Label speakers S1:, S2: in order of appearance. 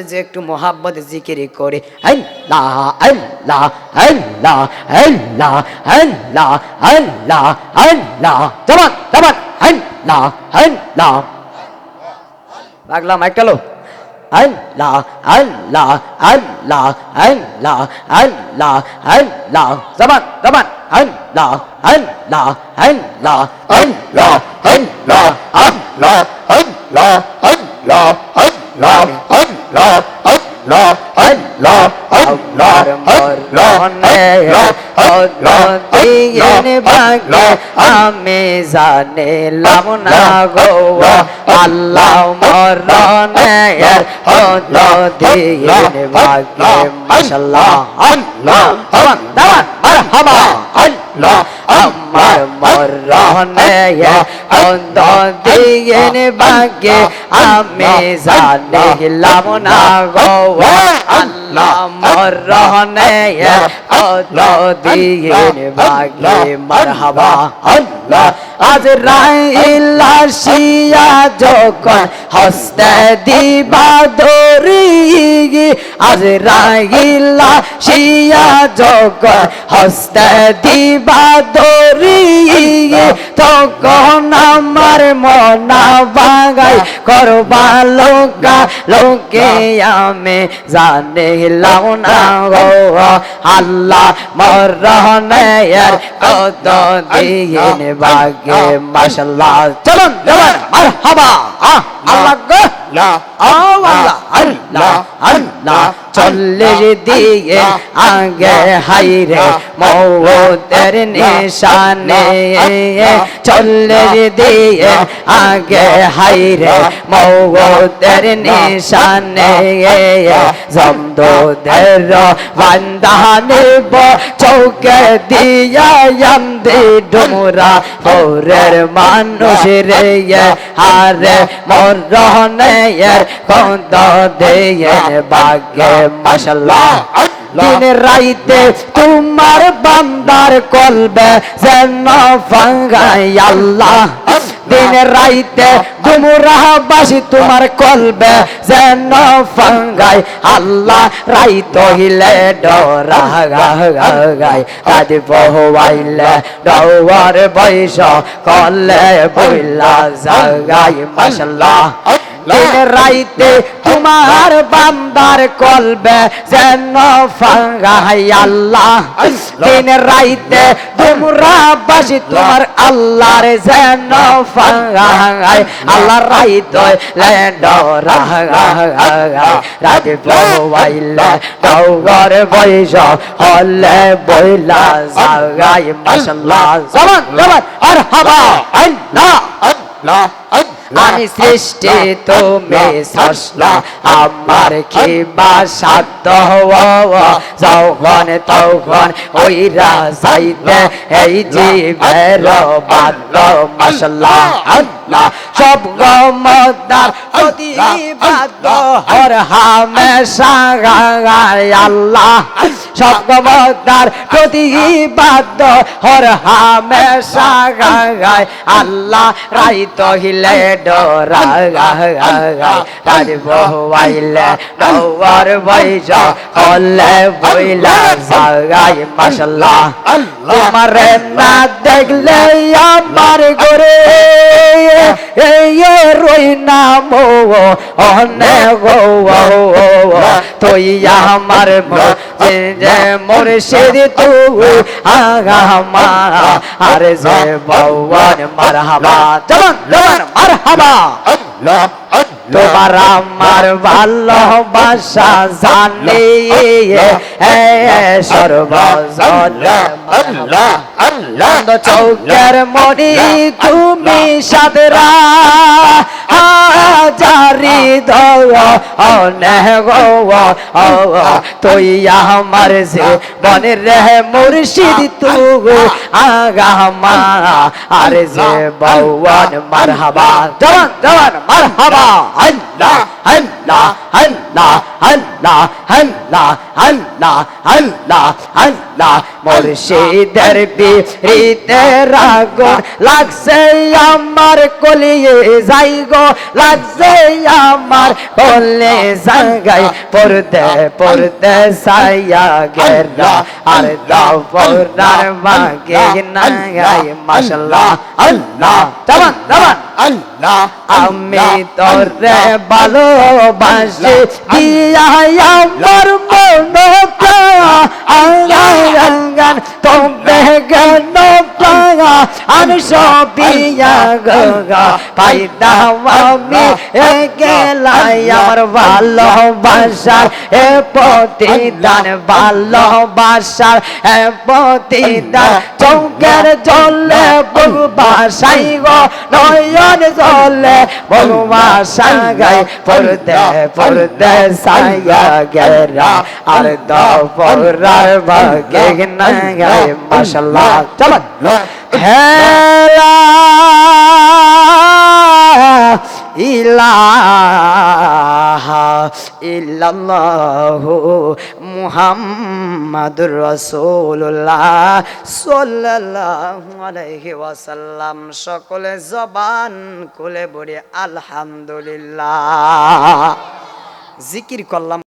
S1: যে একটু মোহাব্বত জিকির করে আল্লাহ আল্লাহ আল্লাহ আল্লাহ আল্লাহ আল্লাহ আল্লাহ জবান জবান আল্লাহ আল্লাহ পাগলা মাইকটা লো আল্লাহ আল্লাহ আল্লাহ আল্লাহ আল্লাহ আল্লাহ জবান জবান আল্লাহ আল্লাহ আল্লাহ আল্লাহ আল্লাহ আল্লাহ আল্লাহ আল্লাহ আল্লাহ আল্লাহ আল্লাহ আল্লাহ আল্লাহ আল্লাহ দিনে ভাগে আমি জানিলাম না গো আল্লাহ মরণের কত দিনে ভাগে মাশাআল্লাহ আল্লাহ দাওয়াত মারহাবা আল্লাহ আমার মরণের কত দিনে ভাগে আমি জানিলাম না গো আল্লাহ মরণের কত দিনে ভাগে মারহাবা আল্লাহ আজরাইল আসিয়া যখন হস্তে দিবা ধরি আজরাইল আসিয়া যখন হস্তে দিবা ধরি তখন আমার মনা বাগাই করবা লোকা লোকে আমি জানিলাম না গো আল্লাহ মরণের কত দিন ভাগে মাশাআল্লাহ চলুন জবান মারহাবা আল্লাহ গো আল্লাহ আল্লাহ আল্লাহ চল্লিশ দিয়ে আগে হাইরে মৌতের নিশানে চল্লিশ দিয়ে আগে হাইরে মৌতের নিশানে জমদুদের বান্দানিব চৌকে দিয়া আমদি ডুমরা পৌরের মানুষ রে হারে মরণের কত দিয়ে বাগে মাশাআল্লাহ দিন রাইতে তোমার বান্দার কলবে যেন ফাঙ্গাই আল্লাহ দিন রাইতে গুমরাহবাসী তোমার কলবে যেন ফাঙ্গাই আল্লাহ রাইত হইলে ডরা গাই কাদি বহওয়াইলে ডওয়ার বৈশ কলে বইলা জাগাই মাশাআল্লাহ দিন রাইতে তোমার বান্দার কলবে যেন ফাঙ্গাই আল্লাহ দিন রাইতে তোমরা বাসি তোমার আল্লাহর যেন ফাঙ্গাই আল্লাহ রাইত ডরা রাতে বহওয়াইলে ডওয়ার বৈশ হলে বইলা জাগাই মাশাআল্লাহ জবান জবান মারহাবা আল্লাহ আল্লাহ আমি সৃষ্টি তুমি সৃষ্টা আমার কি বাসাত যখন তখন ওইরা যাইতে এই জীবের বাদ মাশাআল্লাহ আল্লাহ সব গমদার প্রতিবাদ হর হামেশা গায় আল্লাহ সব গমদার প্রতিবাদ হর হামেশা গায় আল্লাহ রাইত হিলে ডরা গায় বহওয়াইলে ডওয়ার বৈশ কলে বইলা জাগাই মাশাআল্লাহ তোমার না দেখলে আমার ঘরে রই নাম অনে গো তুই আমার মুর্শিদ তুই আগামা আর যে বওয়ান মারহাবা জবান জবান মারহাবা আল্লাহ তোমার আমার ভালোবাসা জানি সর্বজনে আল্লাহ আল্লাহ চৌকের মনি তুমি সাদরা জারি দনে গো তুই আমার জীবনের রে মুর্শিদ তুই আগামা আর যে বওয়ান মারহাবা জবান জবান মারহাবা আল্লাহ আল্লাহ আল্লাহ আল্লাহ আল্লাহ আল্লাহ আল্লাহ আল্লাহ মুর্শিদের বিরিতে রাগো লাগছে আমার কলিয়ে যাই গো লাগছে আমার কলে জাগাই পড়তে পড়তে সাইয়া গেরা আর দাও পড়ার বাগে না গাই মাশাআল্লাহ আল্লাহ জামান জামান
S2: আল্লাহ
S1: আমি তোরে ভালোবাসি দিয়া আমার মন প্রাণ তবে গেল প্রাণা আমি সবিয়া গা পাইদা আমি গেলাই আমার ভালোবাসার এ প্রতিদান ভালোবাসার এ প্রতিদান চৌকের জলে বাসাই গো নয়ন জলে বাসা গাই পড়তে পড়তে সাইয়া গেরা আর দাও পড়ার ভাগে না গাই মাশাআল্লাহ চলো হেলা ইলাহা ইল্লাল্লাহু মুহাম্মাদুর রাসূলুল্লাহ সাল্লাল্লাহু আলাইহি ওয়াসাল্লাম সকলে জবান খুলে বলি আলহামদুলিল্লাহ জিকির করলাম।